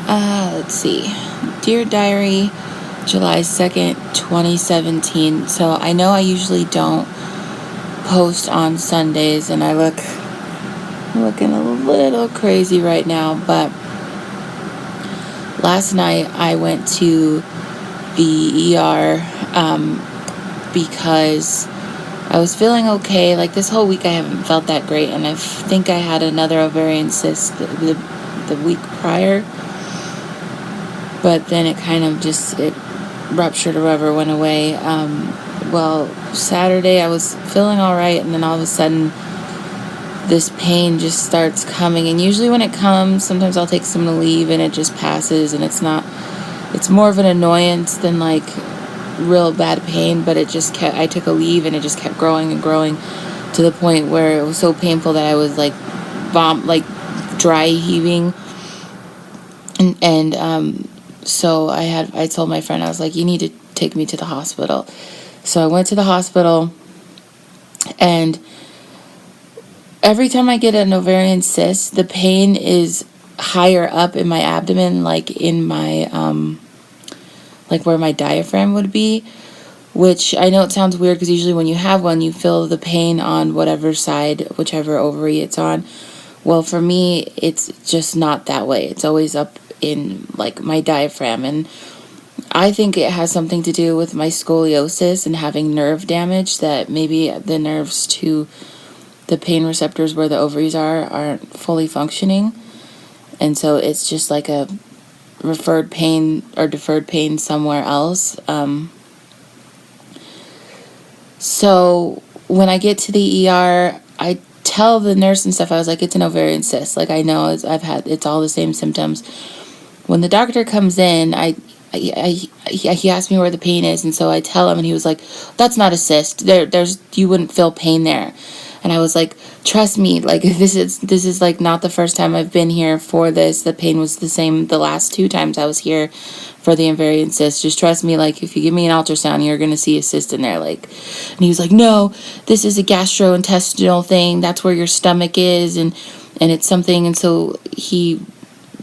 Let's see. Dear Diary, July 2nd, 2017. So I know I usually don't post on Sundays, and I'm looking a little crazy right now, but last night I went to the ER because I was feeling okay. Like this whole week I haven't felt that great, and I think I had another ovarian cyst the week prior, but then it kind of just, it ruptured or whatever, went away. Well, Saturday I was feeling all right, and then all of a sudden this pain just starts coming, and usually when it comes, sometimes I'll take some to leave and it just passes, and it's more of an annoyance than like real bad pain, but I took a leave and it just kept growing and growing to the point where it was so painful that I was like dry heaving, and so I told my friend, I was like, you need to take me to the hospital. So I went to the hospital, and every time I get an ovarian cyst, the pain is higher up in my abdomen, like in my like where my diaphragm would be, which I know it sounds weird because usually when you have one, you feel the pain on whatever side, whichever ovary it's on. Well, for me, it's just not that way. It's always up in like my diaphragm, and I think it has something to do with my scoliosis and having nerve damage, that maybe the nerves to the pain receptors where the ovaries aren't fully functioning, and so it's just like a referred pain or deferred pain somewhere else. So when I get to the ER, I tell the nurse and stuff, I was like, it's an ovarian cyst. Like, I know it's all the same symptoms. When the doctor comes in, he asked me where the pain is, and so I tell him, and he was like, that's not a cyst. You wouldn't feel pain there. And I was like, trust me, like this is like not the first time I've been here for this. The pain was the same the last 2 times I was here for the ovarian cyst. Just trust me, like if you give me an ultrasound, you're gonna see a cyst in there. Like, and he was like, no, this is a gastrointestinal thing. That's where your stomach is, and it's something. And so he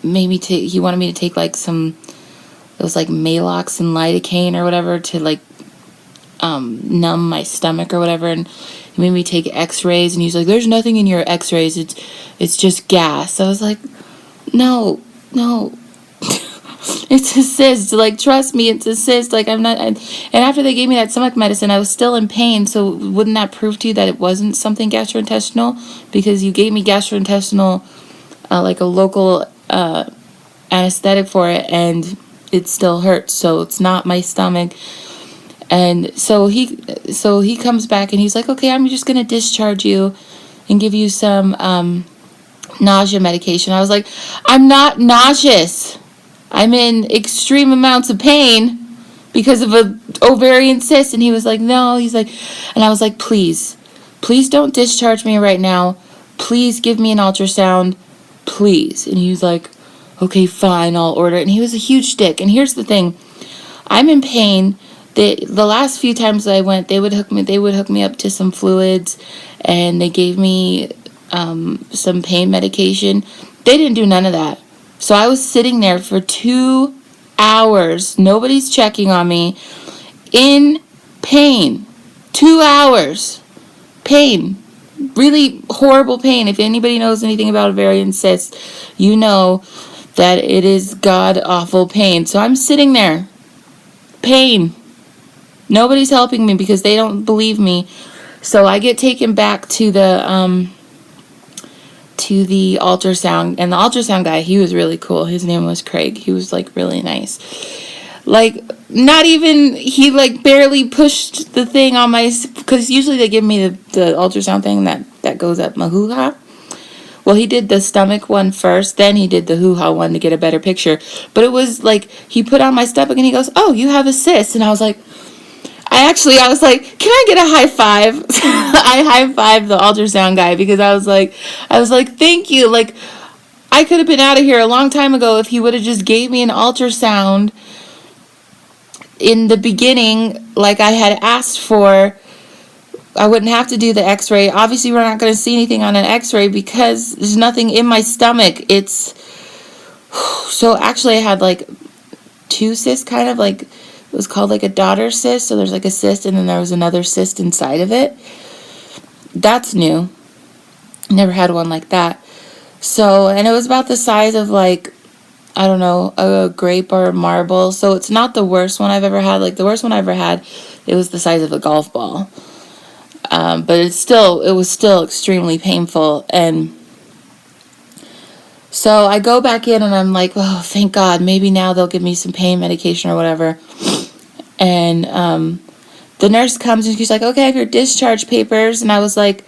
wanted me to take like some, it was like Maalox and lidocaine or whatever to like numb my stomach or whatever, and he made me take x-rays, and he's like, there's nothing in your x-rays, it's just gas. I was like, no it's a cyst, like trust me, it's a cyst, like I'm not. And after they gave me that stomach medicine, I was still in pain, so wouldn't that prove to you that it wasn't something gastrointestinal? Because you gave me gastrointestinal like a local anesthetic for it, and it still hurts, so it's not my stomach. And so he comes back and he's like, okay, I'm just gonna discharge you and give you some nausea medication. I was like, I'm not nauseous, I'm in extreme amounts of pain because of a ovarian cyst. And he was like, no, he's like, and I was like, please don't discharge me right now, please give me an ultrasound, please. And he was like, okay, fine, I'll order it. And he was a huge dick. And here's the thing, I'm in pain. The last few times I went, they would hook me up to some fluids, and they gave me some pain medication. They didn't do none of that. So I was sitting there for 2 hours. Nobody's checking on me. In pain. 2 hours. Pain. Really horrible pain. If anybody knows anything about ovarian cysts, you know that it is god-awful pain. So I'm sitting there. Pain. Nobody's helping me because they don't believe me. So I get taken back to the ultrasound, and the ultrasound guy, he was really cool. His name was Craig. He was like really nice. Like, not even, he like barely pushed the thing on my, because usually they give me the ultrasound thing that goes up my hoo-ha. Well, he did the stomach one first, then he did the hoo-ha one to get a better picture. But it was like, he put on my stomach and he goes, oh, you have a cyst. And I was like, I was like, can I get a high five? I high-fived the ultrasound guy because I was like, thank you. Like, I could have been out of here a long time ago if he would have just gave me an ultrasound in the beginning like I had asked for. I wouldn't have to do the x-ray. Obviously, we're not going to see anything on an x-ray because there's nothing in my stomach. It's So actually I had like 2 cysts, kind of like, it was called like a daughter cyst. So there's like a cyst and then there was another cyst inside of it. That's new. Never had one like that. So, and it was about the size of like, I don't know, a grape or a marble. So it's not the worst one I've ever had. Like the worst one I ever had, it was the size of a golf ball. But it was still extremely painful. And so I go back in and I'm like, oh, thank God, maybe now they'll give me some pain medication or whatever. And the nurse comes and she's like, okay, I have your discharge papers. And I was like,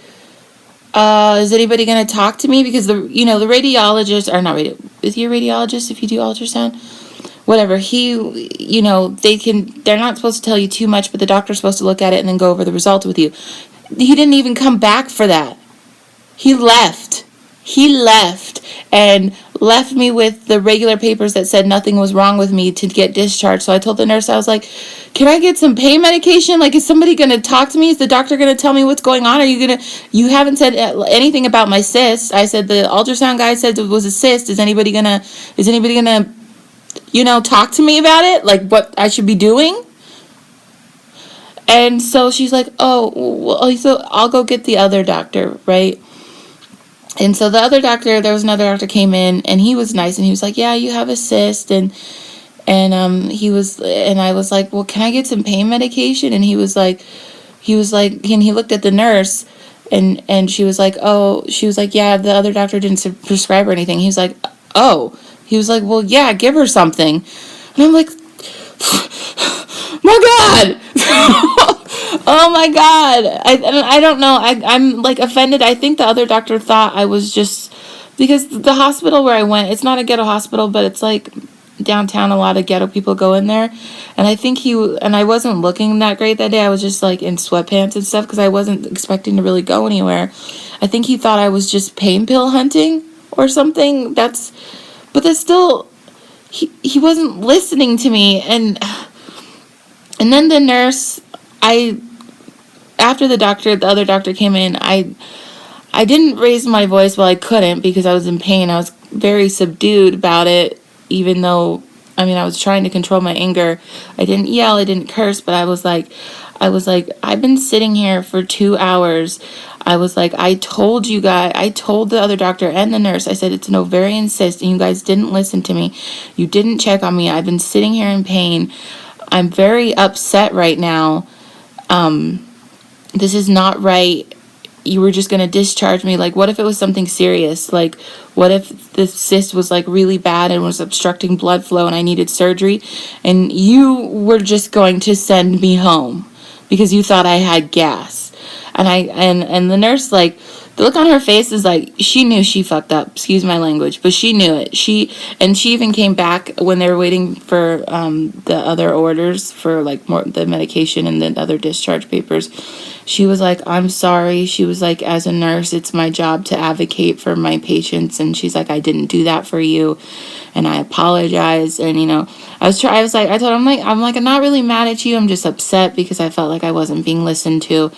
is anybody going to talk to me? Because the radiologist, or not is he a radiologist if you do ultrasound? Whatever, they're not supposed to tell you too much, but the doctor's supposed to look at it and then go over the results with you. He didn't even come back for that. He left and left me with the regular papers that said nothing was wrong with me to get discharged. So I told the nurse, I was like, can I get some pain medication? Like, is somebody going to talk to me? Is the doctor going to tell me what's going on? You haven't said anything about my cyst. I said, the ultrasound guy said it was a cyst. Is anybody going to, talk to me about it? Like what I should be doing? And so she's like, oh, well, so I'll go get the other doctor, right? And so there was another doctor came in and he was nice and he was like, yeah, you have a cyst. And I was like, well, can I get some pain medication? And he was like, and he looked at the nurse and she was like, yeah, the other doctor didn't prescribe or anything. He was like, oh, he was like, well, yeah, give her something. And I'm like, my God. Oh my God. I don't know. I'm like offended. I think the other doctor thought I was just, because the hospital where I went, it's not a ghetto hospital, but it's like downtown. A lot of ghetto people go in there. And I think I wasn't looking that great that day. I was just like in sweatpants and stuff because I wasn't expecting to really go anywhere. I think he thought I was just pain pill hunting or something. But that's still, he wasn't listening to me. And then the nurse, after the other doctor came in, I didn't raise my voice. Well, I couldn't because I was in pain. I was very subdued about it, even though, I was trying to control my anger. I didn't yell, I didn't curse, but I was like, I've been sitting here for 2 hours. I was like, I told the other doctor and the nurse, I said, it's an ovarian cyst, and you guys didn't listen to me. You didn't check on me. I've been sitting here in pain. I'm very upset right now. This is not right. You were just going to discharge me. Like, what if it was something serious? Like, what if the cyst was like really bad and was obstructing blood flow and I needed surgery and you were just going to send me home because you thought I had gas? And the nurse, like, the look on her face is like, she knew she fucked up, excuse my language, but she knew it. She even came back when they were waiting for the other orders for like more the medication and the other discharge papers. She was like, I'm sorry. She was like, as a nurse, it's my job to advocate for my patients. And she's like, I didn't do that for you. And I apologize. And, I told her, I'm not really mad at you. I'm just upset because I felt like I wasn't being listened to.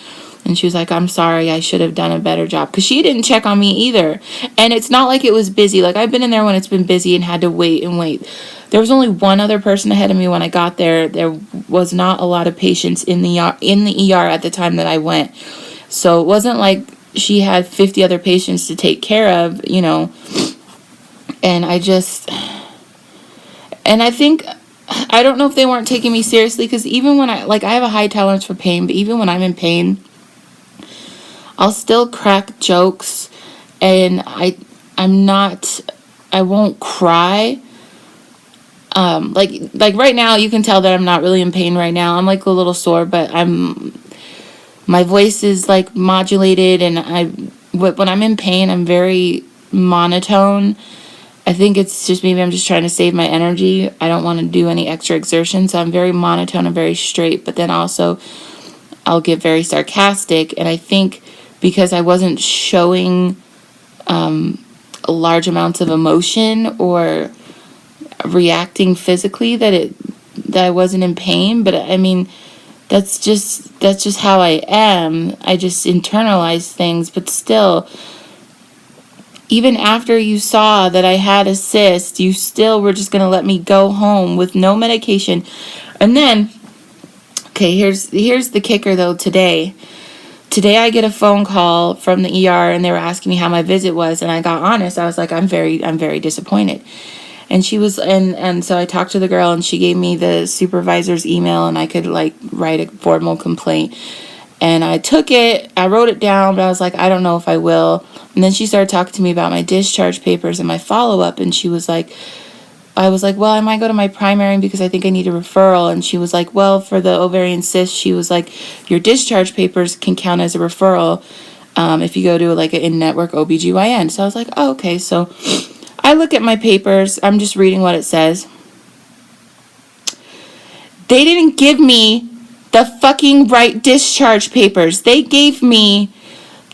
And she was like, I'm sorry, I should have done a better job. Because she didn't check on me either. And it's not like it was busy. Like, I've been in there when it's been busy and had to wait and wait. There was only one other person ahead of me when I got there. There was not a lot of patients in the ER at the time that I went. So it wasn't like she had 50 other patients to take care of, And I think, I don't know if they weren't taking me seriously. Because even when I have a high tolerance for pain. But even when I'm in pain, I'll still crack jokes, and I won't cry. Like right now, you can tell that I'm not really in pain right now. I'm like a little sore, but my voice is like modulated, and when I'm in pain, I'm very monotone. I think it's just maybe I'm just trying to save my energy. I don't want to do any extra exertion, so I'm very monotone and very straight, but then also I'll get very sarcastic, and I think because I wasn't showing large amounts of emotion or reacting physically that I wasn't in pain. But that's just how I am. I just internalize things, but still, even after you saw that I had a cyst, you still were just going to let me go home with no medication. And then, okay, here's the kicker though. Today I get a phone call from the ER, and they were asking me how my visit was, and I got honest. I was like, I'm very disappointed. And she was, and so I talked to the girl, and she gave me the supervisor's email, and I could like write a formal complaint. And I took it, I wrote it down, but I was like, I don't know if I will. And then she started talking to me about my discharge papers and my follow-up, and she was like, I was like, well, I might go to my primary because I think I need a referral. And she was like, well, for the ovarian cyst, she was like, your discharge papers can count as a referral if you go to like an in-network OBGYN. So I was like, oh, okay. So I look at my papers. I'm just reading what it says. They didn't give me the fucking right discharge papers. They gave me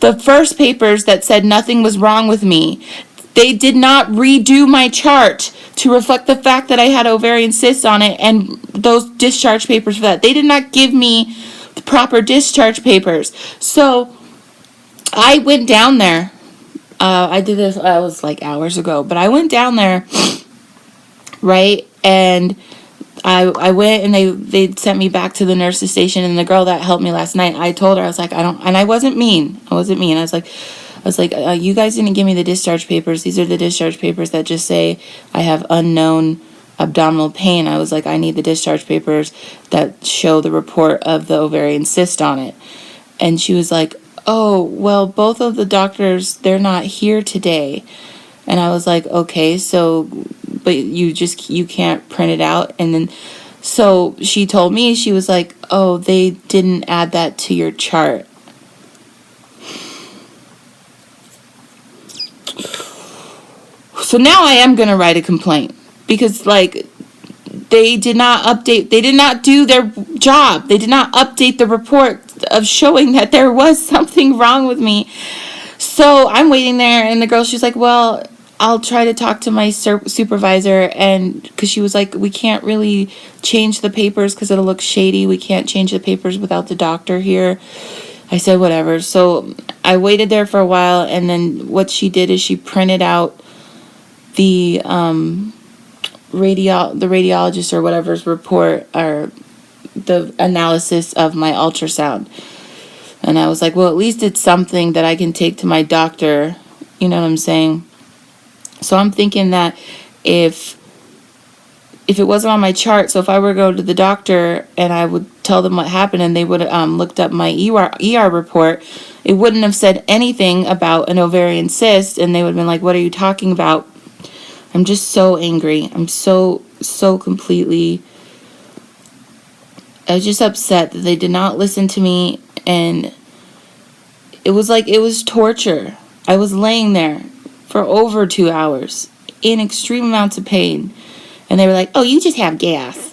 the first papers that said nothing was wrong with me. They did not redo my chart to reflect the fact that I had ovarian cysts on it and those discharge papers for that. They did not give me the proper discharge papers. So I went down there. I did this, I was like hours ago, but I went down there, right? And I went, and they sent me back to the nurse's station, and the girl that helped me last night, I told her, I was like, and I wasn't mean. I was like, you guys didn't give me the discharge papers. These are the discharge papers that just say I have unknown abdominal pain. I was like, I need the discharge papers that show the report of the ovarian cyst on it. And she was like, oh, well, both of the doctors, they're not here today. And I was like, okay, so, but you can't print it out. And then, so she told me, she was like, oh, they didn't add that to your chart. So now I am going to write a complaint because, like, they did not do their job. They did not update the report of showing that there was something wrong with me. So I'm waiting there, and the girl, she's like, well, I'll try to talk to my supervisor, and because she was like, we can't really change the papers because it'll look shady. We can't change the papers without the doctor here. I said, whatever. So I waited there for a while, and then what she did is she printed out the radiologist or whatever's report, or the analysis of my ultrasound. And I was like, well, at least it's something that I can take to my doctor. You know what I'm saying? So I'm thinking that if it wasn't on my chart, so if I were to go to the doctor and I would tell them what happened, and they would have looked up my ER report, it wouldn't have said anything about an ovarian cyst, and they would have been like, what are you talking about? I'm just so angry. I'm so completely, I was just upset that they did not listen to me, and it was torture. I was laying there for over 2 hours in extreme amounts of pain, and they were like, oh, you just have gas.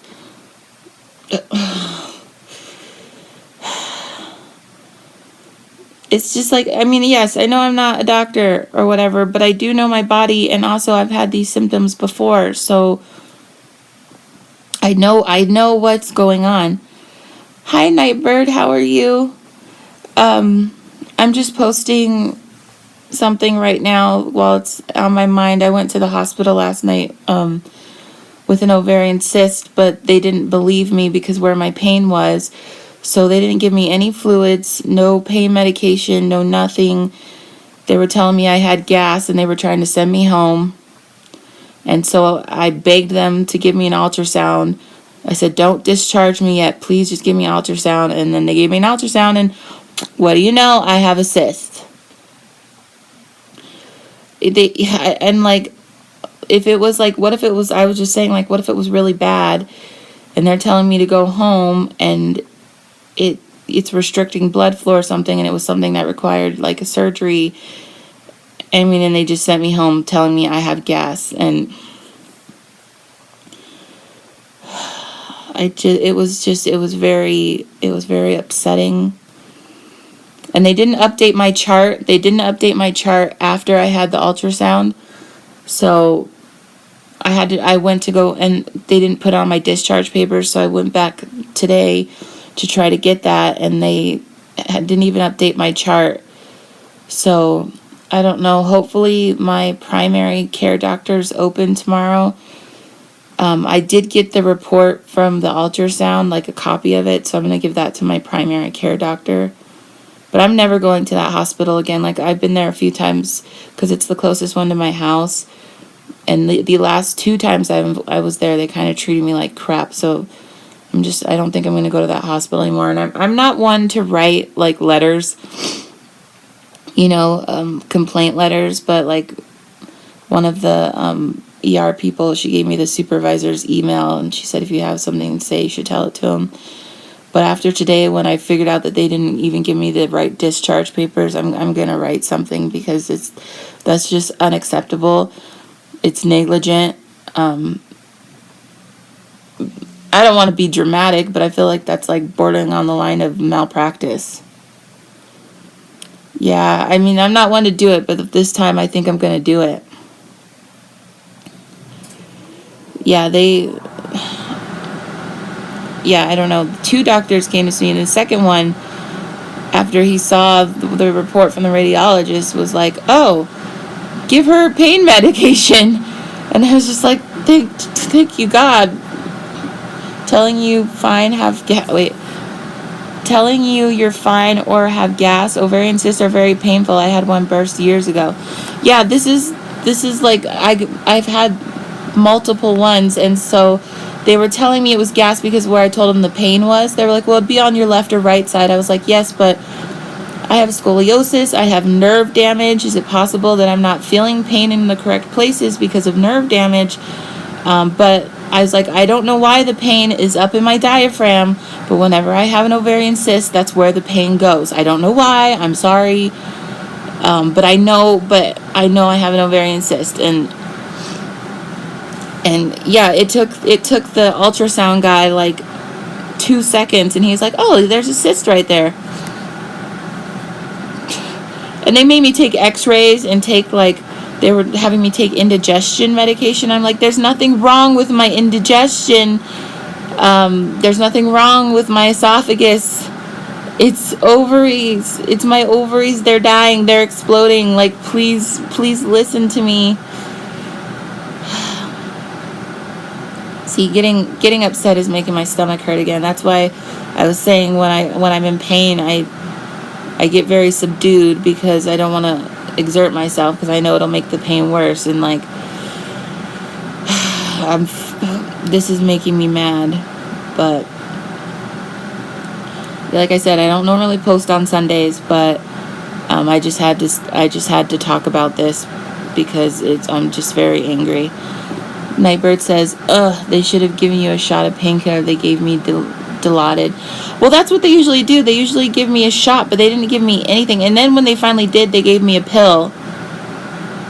It's just like, I mean, yes, I know I'm not a doctor or whatever, but I do know my body, and also I've had these symptoms before, so I know what's going on. Hi, Nightbird, how are you? I'm just posting something right now while it's on my mind. I went to the hospital last night with an ovarian cyst, but they didn't believe me because where my pain was. So they didn't give me any fluids, no pain medication, no nothing. They were telling me I had gas, and they were trying to send me home. And so I begged them to give me an ultrasound. I said, don't discharge me yet. Please just give me an ultrasound. And then they gave me an ultrasound, and what do you know? I have a cyst. And like, if it was like, what if it was, I was just saying, like, what if it was really bad, and they're telling me to go home, and it's restricting blood flow or something, and it was something that required like a surgery. I mean, and they just sent me home telling me I have gas, and it was very upsetting. And they didn't update my chart. They didn't update my chart after I had the ultrasound. So I went to go, and they didn't put on my discharge papers, so I went back today to try to get that, and they didn't even update my chart. So I don't know. Hopefully my primary care doctor's open tomorrow. I did get the report from the ultrasound, like a copy of it, so I'm going to give that to my primary care doctor. But I'm never going to that hospital again. Like, I've been there a few times because it's the closest one to my house. And the last 2 times I was there, they kind of treated me like crap. So I don't think I'm going to go to that hospital anymore. And I'm not one to write, like, letters, complaint letters. But, like, one of the ER people, she gave me the supervisor's email. And she said, if you have something to say, you should tell it to him. But after today, when I figured out that they didn't even give me the right discharge papers, I'm going to write something because that's just unacceptable. It's negligent. I don't want to be dramatic, but I feel like that's like bordering on the line of malpractice. Yeah, I mean, I'm not one to do it, but this time I think I'm going to do it. Yeah, I don't know. 2 doctors came to see me, and the second one, after he saw the report from the radiologist, was like, oh, give her pain medication. And I was just like, thank you, God. Telling you telling you you're fine or have gas. Ovarian cysts are very painful. I had one burst years ago. Yeah, this is like, I've had multiple ones, and so they were telling me it was gas because where I told them the pain was, they were like, well, it'd be on your left or right side. I was like, yes, but I have scoliosis, I have nerve damage. Is it possible that I'm not feeling pain in the correct places because of nerve damage? But I was like, I don't know why the pain is up in my diaphragm, but whenever I have an ovarian cyst, that's where the pain goes. I don't know why, I'm sorry. But I know I have an ovarian cyst, and yeah, it took the ultrasound guy like 2 seconds, and he's like, oh, there's a cyst right there. And they made me take x-rays and they were having me take indigestion medication. I'm like, there's nothing wrong with my indigestion. There's nothing wrong with my esophagus. It's ovaries. It's my ovaries. They're dying. They're exploding. Like, please listen to me. See, getting upset is making my stomach hurt again. That's why I was saying when I'm in pain, I get very subdued because I don't want to exert myself because I know it'll make the pain worse. And like, this is making me mad. But like I said, I don't normally post on Sundays, but I just had to talk about this because I'm just very angry. Nightbird says, they should have given you a shot of painkiller. They gave me Dilaudid. Well, that's what they usually do. They usually give me a shot, but they didn't give me anything. And then when they finally did, they gave me a pill.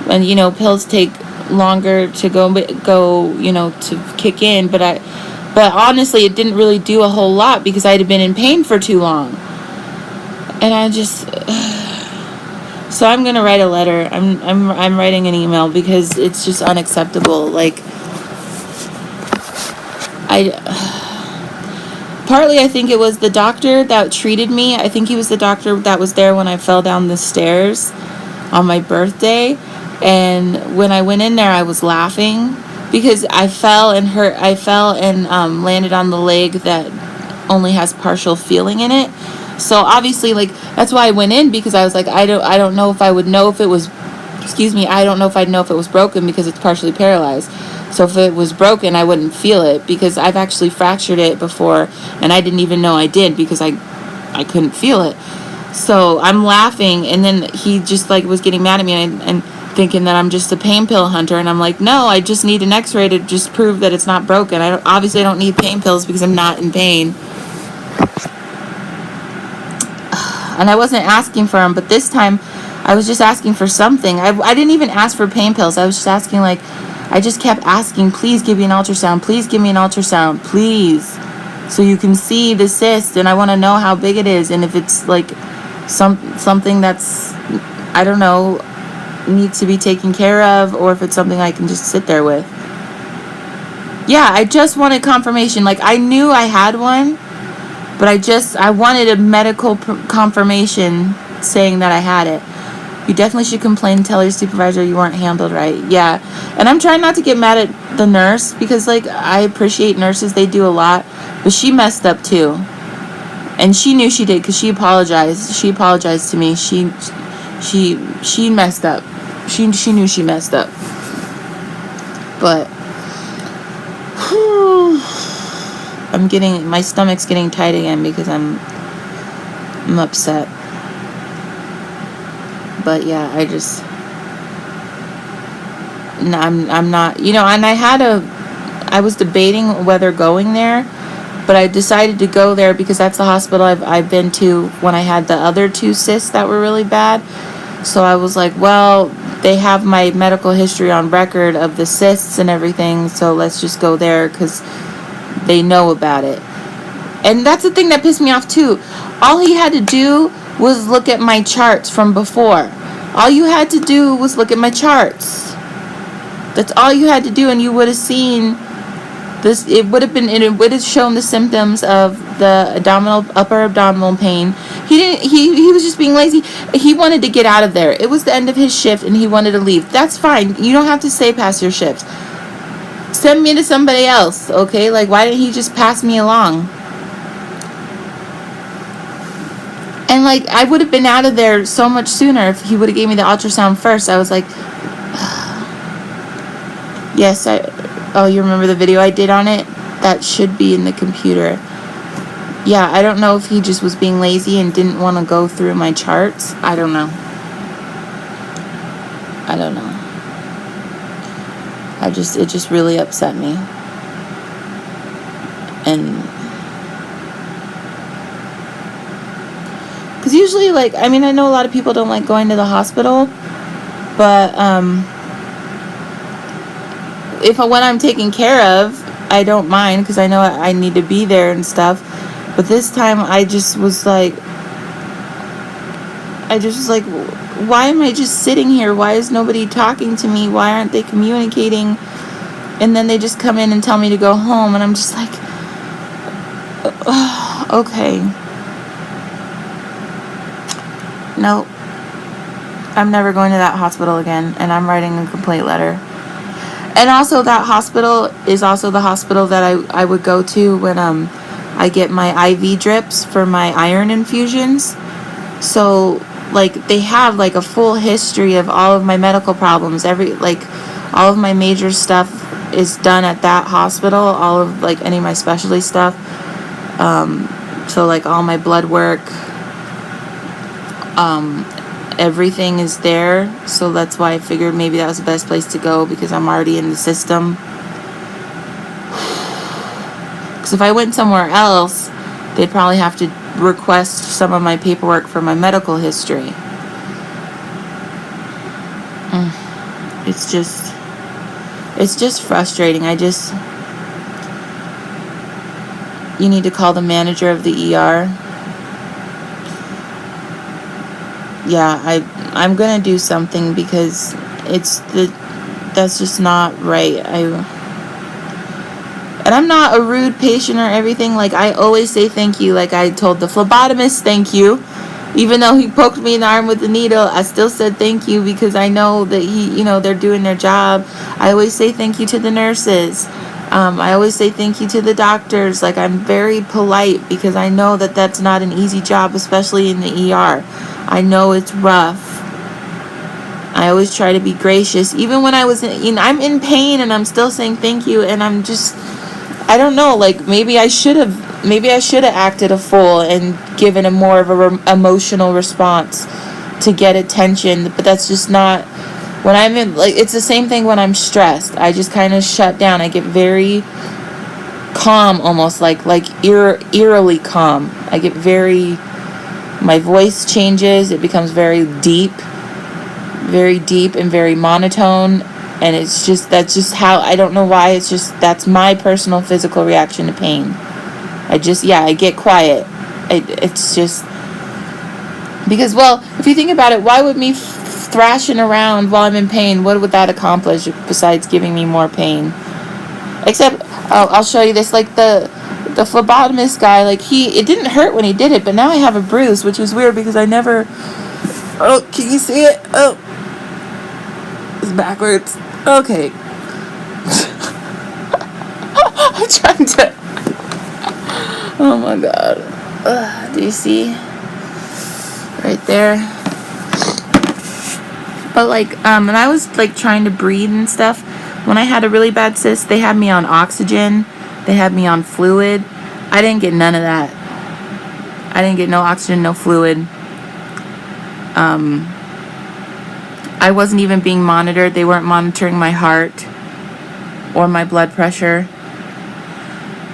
And, pills take longer to go, to kick in. But honestly, it didn't really do a whole lot because I had been in pain for too long. And I just... So I'm going to write a letter. I'm writing an email because it's just unacceptable. Like, partly I think it was the doctor that treated me. I think he was the doctor that was there when I fell down the stairs on my birthday. And when I went in there, I was laughing because I fell and landed on the leg that only has partial feeling in it. So obviously, like, that's why I went in, because I was like, I don't know if I would know if it was, I don't know if I'd know if it was broken because it's partially paralyzed. So if it was broken, I wouldn't feel it because I've actually fractured it before and I didn't even know I did because I couldn't feel it. So I'm laughing, and then he just like was getting mad at me and thinking that I'm just a pain pill hunter, and I'm like, no, I just need an x-ray to just prove that it's not broken. I don't need pain pills because I'm not in pain. And I wasn't asking for them, but this time I was just asking for something. I didn't even ask for pain pills. I was just asking, like, I just kept asking, please give me an ultrasound. Please give me an ultrasound. Please. So you can see the cyst, and I want to know how big it is, and if it's, like, something that's, I don't know, needs to be taken care of, or if it's something I can just sit there with. Yeah, I just wanted confirmation. Like, I knew I had one, but I wanted a medical confirmation saying that I had it. You definitely should complain and tell your supervisor you weren't handled right. Yeah. And I'm trying not to get mad at the nurse because, like, I appreciate nurses. They do a lot. But she messed up, too. And she knew she did because she apologized. She apologized to me. She messed up. She knew she messed up. But my stomach's getting tight again because I'm upset. But yeah, I'm not, and I was debating whether going there, but I decided to go there because that's the hospital I've been to when I had the other 2 cysts that were really bad. So I was like, well, they have my medical history on record of the cysts and everything, so let's just go there because they know about it. And that's the thing that pissed me off too. All he had to do was look at my charts from before. All you had to do was look at my charts. That's all you had to do, and you would have seen this. It would have shown the symptoms of the upper abdominal pain. He was just being lazy. He wanted to get out of there. It was the end of his shift and he wanted to leave. That's fine. You don't have to stay past your shift. Send me to somebody else, okay? Like, why didn't he just pass me along? And, like, I would have been out of there so much sooner if he would have gave me the ultrasound first. I was like, yes, you remember the video I did on it? That should be in the computer. Yeah, I don't know if he just was being lazy and didn't want to go through my charts. I don't know. It just really upset me. And because usually, like, I mean, I know a lot of people don't like going to the hospital, but when I'm taken care of, I don't mind because I know I need to be there and stuff. But this time I just was like, why am I just sitting here? Why is nobody talking to me? Why aren't they communicating? And then they just come in and tell me to go home, and I'm just like, okay. Nope. I'm never going to that hospital again, and I'm writing a complaint letter. And also, that hospital is also the hospital that I would go to when I get my IV drips for my iron infusions. So, like, they have, like, a full history of all of my medical problems. All of my major stuff is done at that hospital. All of, like, any of my specialty stuff. So, like, all my blood work, everything is there. So that's why I figured maybe that was the best place to go, because I'm already in the system. Because if I went somewhere else, they'd probably have to request some of my paperwork for my medical history. It's just frustrating. You need to call the manager of the ER. Yeah, I'm gonna do something because that's just not right. And I'm not a rude patient or everything. Like, I always say thank you. Like, I told the phlebotomist thank you. Even though he poked me in the arm with the needle, I still said thank you because I know that they're doing their job. I always say thank you to the nurses. I always say thank you to the doctors. Like, I'm very polite because I know that that's not an easy job, especially in the ER. I know it's rough. I always try to be gracious. Even when I'm in pain and I'm still saying thank you, and I'm just, I don't know, like, maybe I should have acted a fool and given a more of a emotional response to get attention, but that's just not, when I'm in, like, it's the same thing when I'm stressed. I just kind of shut down. I get very calm, almost like eerily calm. I get my voice changes. It becomes very deep and very monotone. And that's just how, I don't know why, that's my personal physical reaction to pain. I get quiet. It's just, because, well, if you think about it, why would me thrashing around while I'm in pain, what would that accomplish besides giving me more pain? Except, I'll show you this, like, the phlebotomist guy, like, it didn't hurt when he did it, but now I have a bruise, which is weird because I never Oh, can you see it? Oh, it's backwards. Okay. I'm trying to. Oh my god. Do you see? Right there. But like, and I was like trying to breathe and stuff. When I had a really bad cyst, they had me on oxygen. They had me on fluid. I didn't get none of that. I didn't get no oxygen, no fluid. I wasn't even being monitored. They weren't monitoring my heart or my blood pressure,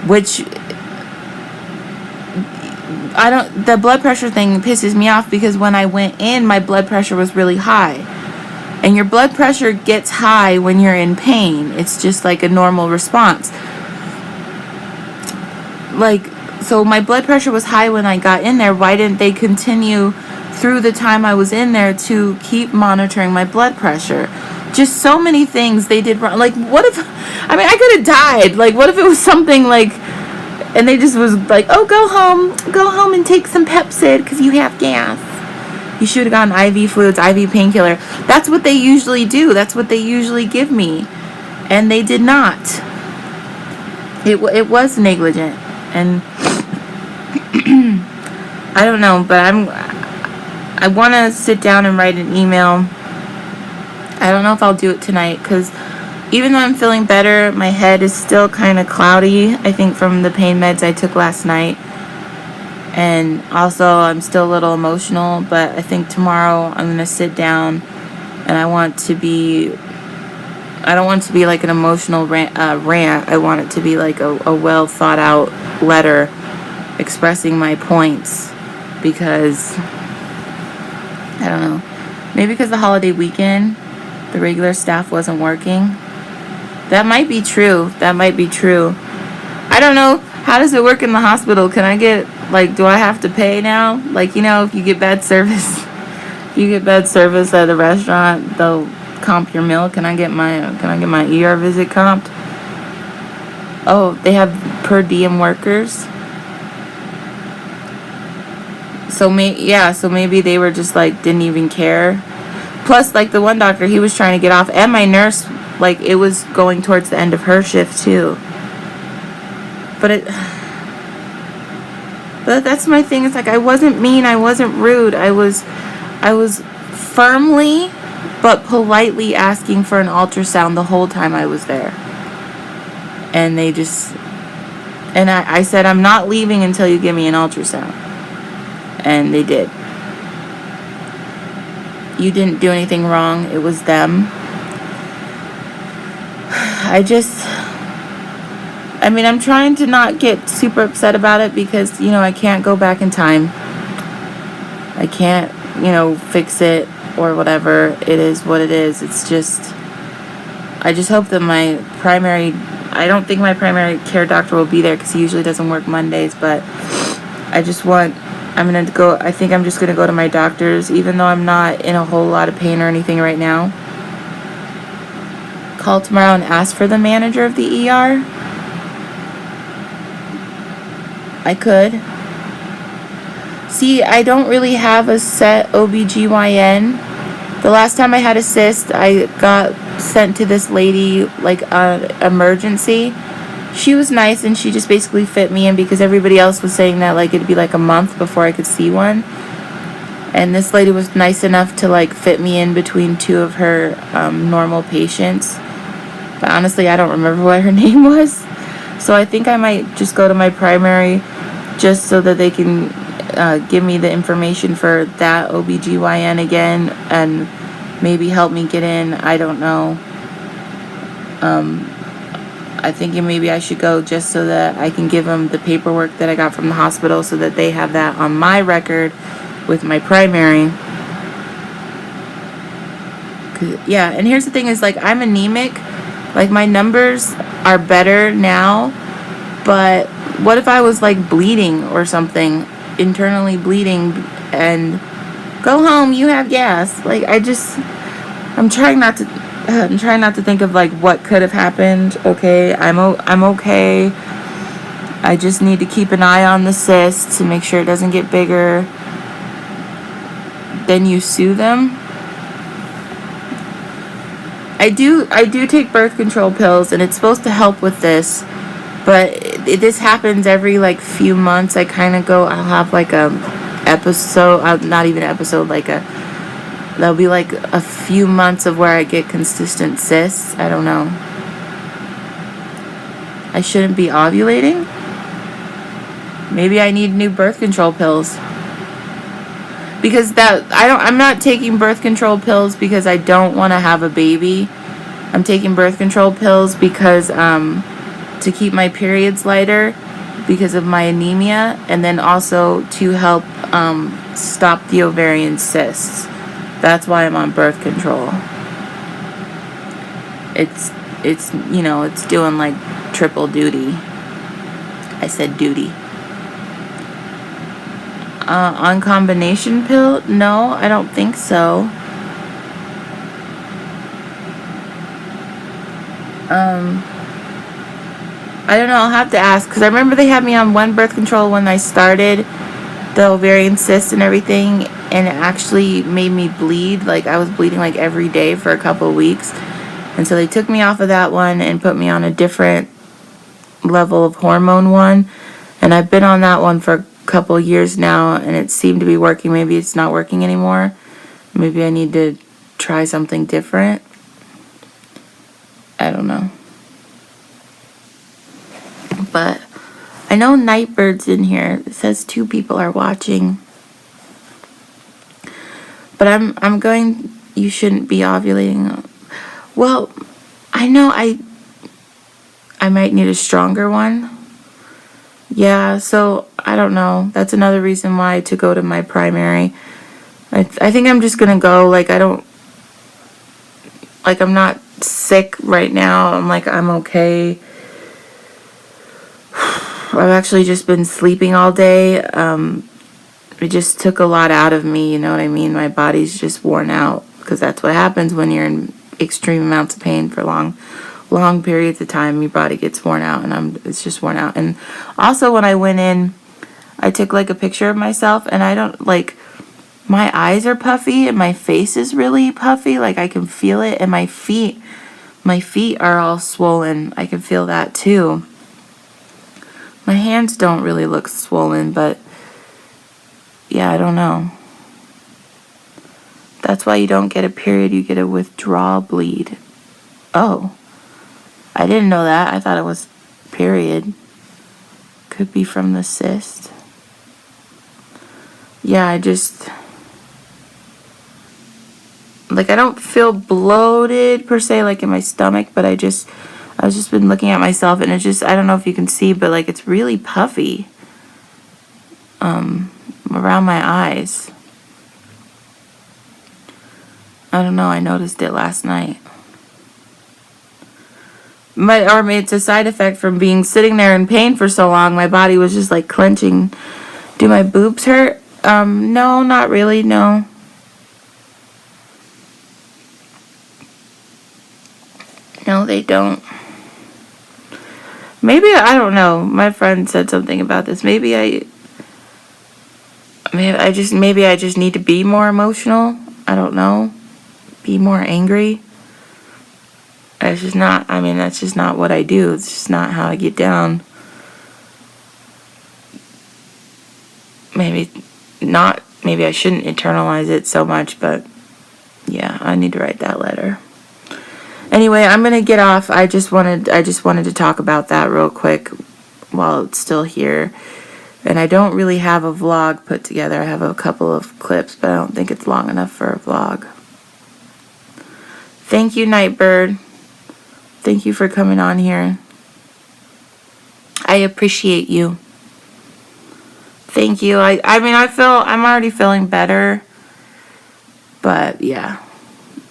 which the blood pressure thing pisses me off, because when I went in, my blood pressure was really high. And your blood pressure gets high when you're in pain. It's just like a normal response. Like, so my blood pressure was high when I got in there. Why didn't they continue through the time I was in there to keep monitoring my blood pressure? Just so many things they did wrong. Like, what if, I mean, I could have died. Like, what if it was something like, and they just was like, oh, go home and take some Pepsid because you have gas. You should have gotten IV fluids, IV painkiller. That's what they usually do. That's what they usually give me. And they did not. It was negligent. And I don't know, but I want to sit down and write an email. I don't know if I'll do it tonight, because even though I'm feeling better, my head is still kind of cloudy, I think, from the pain meds I took last night. And also, I'm still a little emotional, but I think tomorrow I'm going to sit down, and I don't want it to be like an emotional rant. I want it to be like a well thought out letter expressing my points, because I don't know, maybe because the holiday weekend the regular staff wasn't working. That might be true. I don't know. How does it work in the hospital? Can I get, like, do I have to pay now? Like, you know, if you get bad service at a restaurant, they'll comp your meal. Can I get my ER visit comped? Oh, they have per diem workers. So maybe they were just like, didn't even care. Plus, like, the one doctor, he was trying to get off, and my nurse, like, it was going towards the end of her shift too. But that's my thing. It's like, I wasn't mean, I wasn't rude. I was firmly but politely asking for an ultrasound the whole time I was there. And they just, and I said, I'm not leaving until you give me an ultrasound. And they did. You didn't do anything wrong. It was them. I'm trying to not get super upset about it, because, you know, I can't go back in time. I can't, you know, fix it or whatever. It is what it is. It's just, I just hope that I don't think my primary care doctor will be there, because he usually doesn't work Mondays, but I think I'm just going to go to my doctor's, even though I'm not in a whole lot of pain or anything right now. Call tomorrow and ask for the manager of the ER. I could. See, I don't really have a set OBGYN. The last time I had a cyst, I got sent to this lady, like, emergency. She was nice, and she just basically fit me in, because everybody else was saying that, like, it'd be like a month before I could see one. And this lady was nice enough to, like, fit me in between two of her normal patients. But honestly, I don't remember what her name was. So I think I might just go to my primary, just so that they can give me the information for that OBGYN again, and maybe help me get in. I don't know. I think maybe I should go just so that I can give them the paperwork that I got from the hospital, so that they have that on my record with my primary. Yeah, and here's the thing is, like, I'm anemic. Like, my numbers are better now, but what if I was, like, bleeding or something, internally bleeding, and go home, you have gas? Like, I'm trying not to think of, like, what could have happened. Okay, I'm okay. I just need to keep an eye on the cyst to make sure it doesn't get bigger. then you sue them. I do take birth control pills, and it's supposed to help with this, but this happens every like few months. I kind of go, I'll have like a episode, not even an episode, like there'll be like a few months of where I get consistent cysts. I don't know. I shouldn't be ovulating. Maybe I need new birth control pills. Because I'm not taking birth control pills because I don't want to have a baby. I'm taking birth control pills because to keep my periods lighter because of my anemia, and then also to help stop the ovarian cysts. That's why I'm on birth control. It's you know, it's doing like triple duty. I said duty. On combination pill? No, I don't think so. I don't know, I'll have to ask, because I remember they had me on one birth control when I started the ovarian cyst and everything, and it actually made me bleed. Like, I was bleeding like every day for a couple of weeks, and so they took me off of that one and put me on a different level of hormone one, and I've been on that one for a couple of years now, and it seemed to be working. Maybe it's not working anymore. Maybe I need to try something different. I don't know. But I know Nightbird's in here. It says 2 people are watching. But I'm going, you shouldn't be ovulating. Well, I know I might need a stronger one. Yeah, so I don't know. That's another reason why to go to my primary. I think I'm just gonna go. Like, I'm not sick right now. I'm okay. I've actually just been sleeping all day. It just took a lot out of me, you know what I mean? My body's just worn out, because that's what happens when you're in extreme amounts of pain for long periods of time. Your body gets worn out, and it's just worn out. And also, when I went in, I took like a picture of myself, and I don't, like, my eyes are puffy and my face is really puffy. Like, I can feel it, and my feet are all swollen. I can feel that too. My hands don't really look swollen, but yeah, I don't know. That's why you don't get a period, you get a withdrawal bleed. Oh, I didn't know that. I thought it was period. Could be from the cyst. Yeah, I don't feel bloated per se, like in my stomach, but I've just been looking at myself, and it's just, I don't know if you can see, but like it's really puffy around my eyes. I don't know, I noticed it last night. Or maybe it's a side effect from sitting there in pain for so long. My body was just like clenching. Do my boobs hurt? No, not really, no. No, they don't. Maybe, I don't know. My friend said something about this. Maybe I just need to be more emotional. I don't know. Be more angry. That's just not what I do. It's just not how I get down. Maybe I shouldn't internalize it so much, but yeah, I need to write that letter. Anyway, I'm gonna get off. I just wanted to talk about that real quick while it's still here. And I don't really have a vlog put together. I have a couple of clips, but I don't think it's long enough for a vlog. Thank you, Nightbird. Thank you for coming on here. I appreciate you. Thank you. I'm already feeling better. But yeah.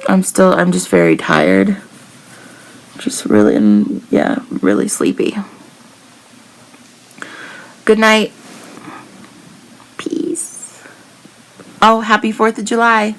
I'm just very tired. Just really sleepy. Good night. Peace. Oh, happy 4th of July.